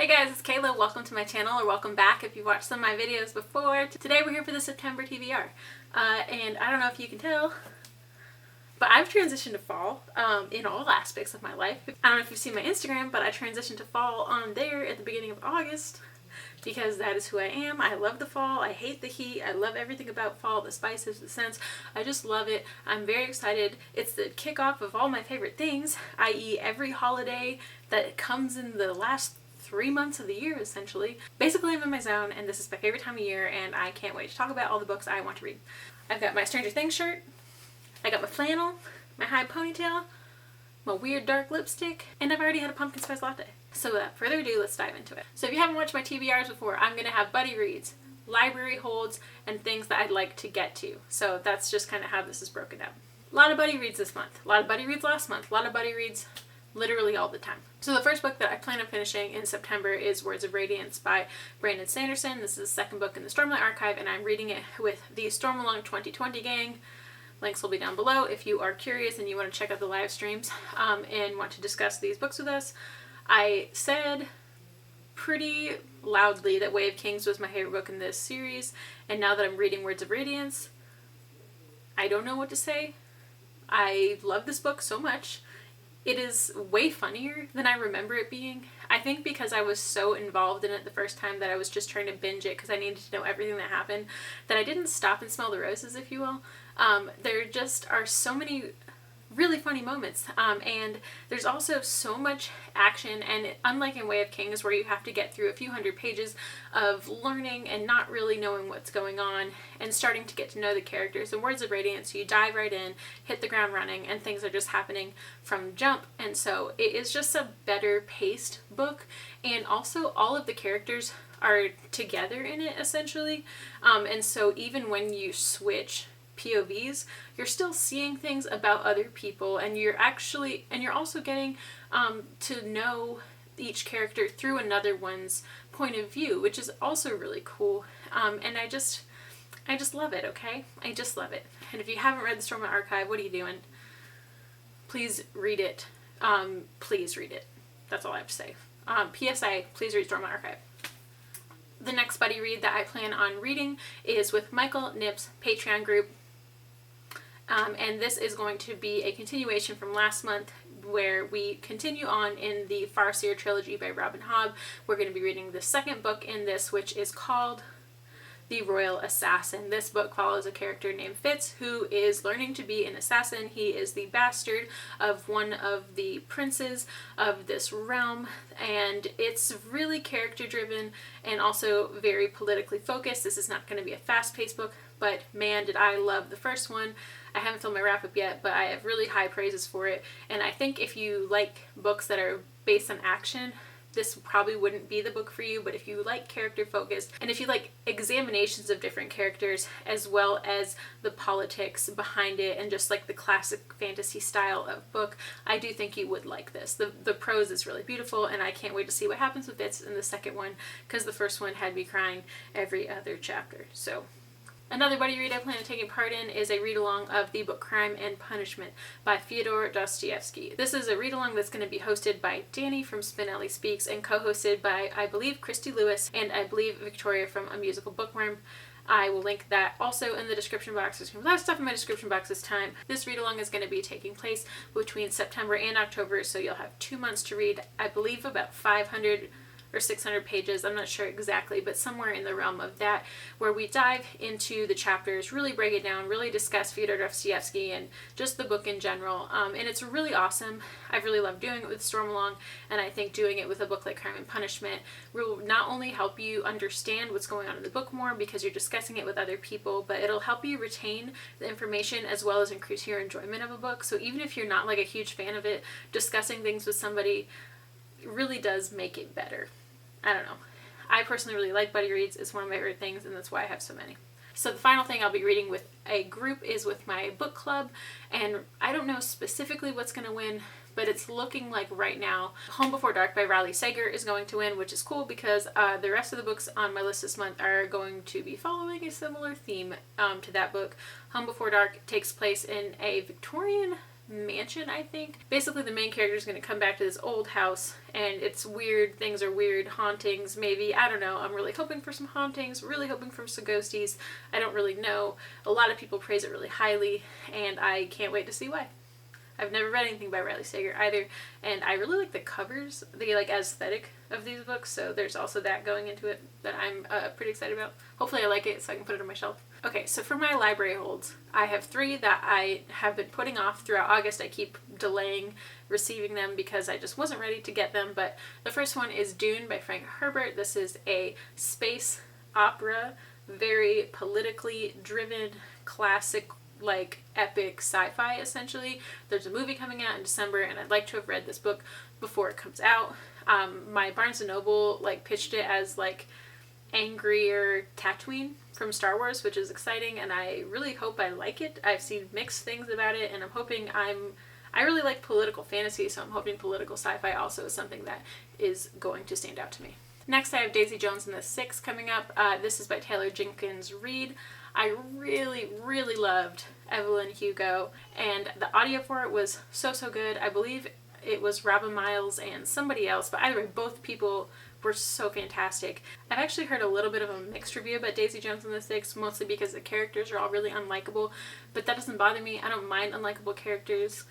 Hey guys, it's Kayla. Welcome to my channel, or welcome back if you've watched some of my videos before. Today we're here for the September TBR. And I don't know if you can tell, but I've transitioned to fall in all aspects of my life. I don't know if you've seen my Instagram, but I transitioned to fall on there at the beginning of August because that is who I am. I love the fall. I hate the heat. I love everything about fall, the spices, the scents. I just love it. I'm very excited. It's the kickoff of all my favorite things, i.e. every holiday that comes in the last 3 months of the year, essentially. Basically, I'm in my zone, and this is my favorite time of year, and I can't wait to talk about all the books I want to read. I've got my Stranger Things shirt, I got my flannel, my high ponytail, my weird dark lipstick, and I've already had a pumpkin spice latte. So without further ado, let's dive into it. So if you haven't watched my TBRs before, I'm going to have buddy reads, library holds, and things that I'd like to get to. So that's just kind of how this is broken down. A lot of buddy reads this month, a lot of buddy reads last month, a lot of buddy reads literally all the time. So the first book that I plan on finishing in September is Words of Radiance by Brandon Sanderson. This is the second book in the Stormalong archive, and I'm reading it with the Stormalong 2020 gang. Links will be down below if you are curious and you want to check out the live streams and want to discuss these books with us. I said pretty loudly that Way of Kings was my favorite book in this series, and now that I'm reading Words of Radiance, I don't know what to say. I love this book so much. It is way funnier than I remember it being. I think because I was so involved in it the first time that I was just trying to binge it because I needed to know everything that happened, that I didn't stop and smell the roses, if you will. There just are so many really funny moments, and there's also so much action, and unlike in Way of Kings where you have to get through a few hundred pages of learning and not really knowing what's going on and starting to get to know the characters, in Words of Radiance you dive right in, hit the ground running, and things are just happening from jump. And so it is just a better paced book, and also all of the characters are together in it essentially, and so even when you switch POVs, you're still seeing things about other people, and you're also getting to know each character through another one's point of view, which is also really cool. And I just love it, okay? I just love it. And if you haven't read the Stormalong archive, what are you doing? Please read it. Please read it. That's all I have to say. PSA, please read Stormalong archive. The next buddy read that I plan on reading is with Michael Nip's Patreon group. And this is going to be a continuation from last month, where we continue on in the Farseer trilogy by Robin Hobb. We're going to be reading the second book in this, which is called The Royal Assassin. This book follows a character named Fitz, who is learning to be an assassin. He is the bastard of one of the princes of this realm, and it's really character driven and also very politically focused. This is not going to be a fast-paced book, but man, did I love the first one. I haven't filmed my wrap-up yet, but I have really high praises for it, and I think if you like books that are based on action, this probably wouldn't be the book for you. But if you like character focused, and if you like examinations of different characters as well as the politics behind it and just like the classic fantasy style of book, I do think you would like this. The prose is really beautiful, and I can't wait to see what happens with this in the second one, because the first one had me crying every other chapter. So another buddy read I plan on taking part in is a read-along of the book Crime and Punishment by Fyodor Dostoevsky. This is a read-along that's going to be hosted by Danny from Spinelli Speaks and co-hosted by, I believe, Christy Lewis and I believe Victoria from A Musical Bookworm. I will link that also in the description box. There's a lot of stuff in my description box this time. This read-along is going to be taking place between September and October, so you'll have 2 months to read, I believe, about 500 or 600 pages, I'm not sure exactly, but somewhere in the realm of that, where we dive into the chapters, really break it down, really discuss Fyodor Dostoevsky and just the book in general, and it's really awesome. I've really loved doing it with Stormalong, and I think doing it with a book like Crime and Punishment will not only help you understand what's going on in the book more because you're discussing it with other people, but it'll help you retain the information as well as increase your enjoyment of a book. So even if you're not like a huge fan of it, discussing things with somebody really does make it better. I don't know. I personally really like buddy reads. It's one of my favorite things, and that's why I have so many. So the final thing I'll be reading with a group is with my book club, and I don't know specifically what's going to win, but it's looking like right now Home Before Dark by Riley Sager is going to win, which is cool because the rest of the books on my list this month are going to be following a similar theme to that book. Home Before Dark takes place in a Victorian mansion, I think. Basically, the main character is going to come back to this old house, and it's weird. Things are weird. Hauntings, maybe. I don't know. I'm really hoping for some hauntings, really hoping for some ghosties. I don't really know. A lot of people praise it really highly, and I can't wait to see why. I've never read anything by Riley Sager either, and I really like the covers, the aesthetic of these books, so there's also that going into it that I'm pretty excited about. Hopefully I like it so I can put it on my shelf. Okay, so for my library holds, I have 3 that I have been putting off throughout August. I keep delaying receiving them because I just wasn't ready to get them, but the first one is Dune by Frank Herbert. This is a space opera, very politically driven, classic, epic sci-fi, essentially. There's a movie coming out in December, and I'd like to have read this book before it comes out. My Barnes & Noble, pitched it as, angrier Tatooine from Star Wars, which is exciting, and I really hope I like it. I've seen mixed things about it, and I'm hoping I really like political fantasy, so I'm hoping political sci-fi also is something that is going to stand out to me. Next, I have Daisy Jones and the Six coming up. This is by Taylor Jenkins Reid. I really, really loved Evelyn Hugo, and the audio for it was so good. I believe it was Robin Miles and somebody else, but either way, both people were so fantastic. I've actually heard a little bit of a mixed review about Daisy Jones and the Six, mostly because the characters are all really unlikable, but that doesn't bother me. I don't mind unlikable characters.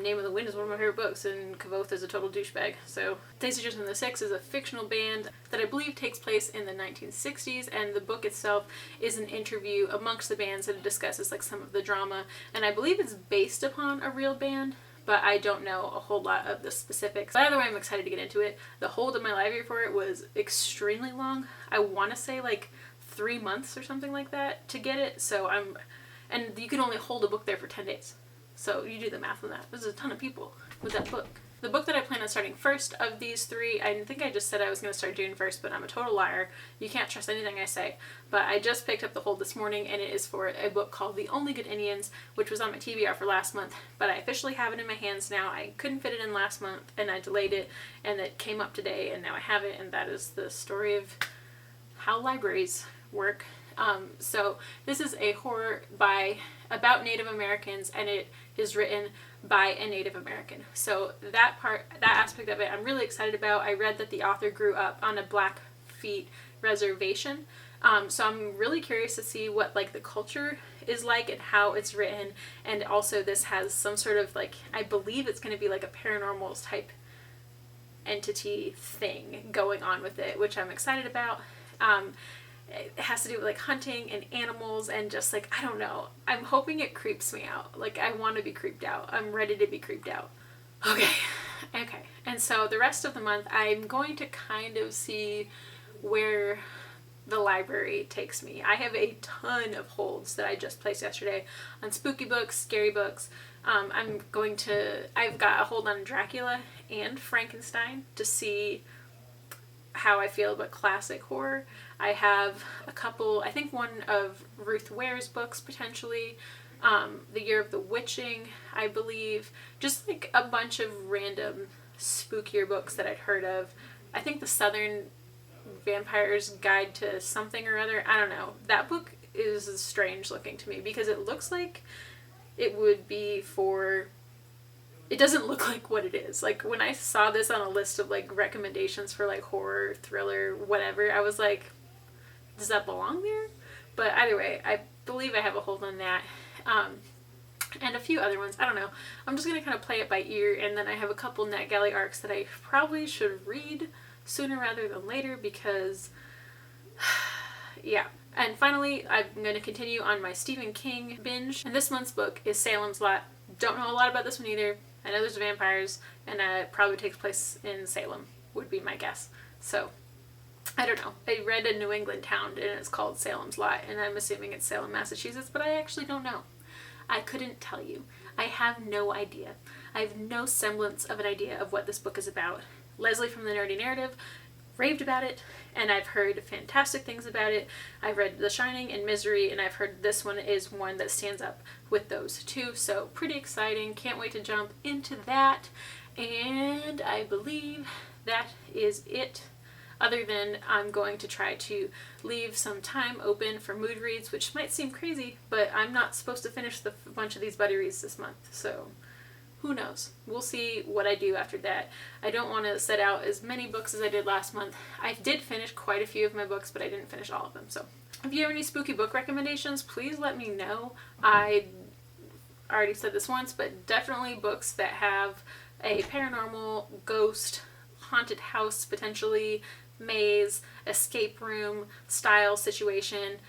Name of the Wind is one of my favorite books, and Kavoth is a total douchebag. So Daisy Jones and the Six is a fictional band that I believe takes place in the 1960s, and the book itself is an interview amongst the bands that it discusses some of the drama, and I believe it's based upon a real band, but I don't know a whole lot of the specifics. But either way, I'm excited to get into it. The hold in my library for it was extremely long. I want to say 3 months or something like that to get it, and you can only hold a book there for 10 days. So you do the math on that. There's a ton of people with that book. The book that I plan on starting first of these 3, I think I just said I was going to start Dune first, but I'm a total liar. You can't trust anything I say. But I just picked up the hold this morning, and it is for a book called The Only Good Indians, which was on my TBR for last month. But I officially have it in my hands now. I couldn't fit it in last month, and I delayed it, and it came up today, and now I have it, and that is the story of how libraries work. So this is a horror about Native Americans, and it is written by a Native American. So that aspect of it, I'm really excited about. I read that the author grew up on a Blackfeet reservation. So I'm really curious to see what the culture is like and how it's written. And also this has some sort of I believe it's going to be a paranormal type entity thing going on with it, which I'm excited about. It has to do with hunting and animals and just I don't know. I'm hoping it creeps me out. I want to be creeped out. I'm ready to be creeped out. Okay. And so the rest of the month I'm going to kind of see where the library takes me. I have a ton of holds that I just placed yesterday on spooky books, scary books. I've got a hold on Dracula and Frankenstein to see how I feel about classic horror. I have a couple, I think one of Ruth Ware's books potentially, The Year of the Witching, I believe, just a bunch of random spookier books that I'd heard of. I think The Southern Vampire's Guide to Something or Other, I don't know. That book is strange looking to me because it looks like it would be it doesn't look like what it is. When I saw this on a list of recommendations for horror, thriller, whatever, I was like, does that belong there? But either way, I believe I have a hold on that. And a few other ones. I don't know. I'm just going to kind of play it by ear, and then I have a couple NetGalley arcs that I probably should read sooner rather than later because, yeah. And finally, I'm going to continue on my Stephen King binge, and this month's book is Salem's Lot. Don't know a lot about this one either. I know there's vampires, and it probably takes place in Salem, would be my guess. So, I don't know. I read a New England town, and it's called Salem's Lot, and I'm assuming it's Salem, Massachusetts, but I actually don't know. I couldn't tell you. I have no idea. I have no semblance of an idea of what this book is about. Leslie from the Nerdy Narrative raved about it, and I've heard fantastic things about it. I've read The Shining and Misery, and I've heard this one is one that stands up with those two, so pretty exciting. Can't wait to jump into that, and I believe that is it. Other than I'm going to try to leave some time open for mood reads, which might seem crazy, but I'm not supposed to finish a bunch of these buddy reads this month, so who knows? We'll see what I do after that. I don't want to set out as many books as I did last month. I did finish quite a few of my books, but I didn't finish all of them. So if you have any spooky book recommendations, please let me know. I already said this once, but definitely books that have a paranormal, ghost, haunted house, potentially maze, escape room style situation.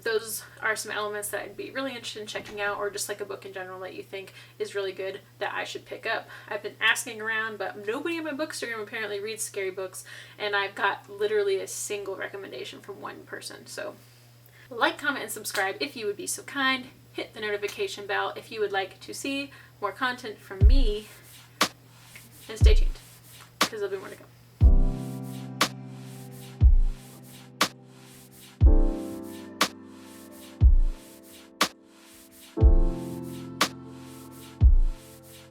Those are some elements that I'd be really interested in checking out, or just like a book in general that you think is really good that I should pick up. I've been asking around, but nobody on my bookstagram apparently reads scary books, and I've got literally a single recommendation from one person. So like, comment, and subscribe if you would be so kind. Hit the notification bell if you would like to see more content from me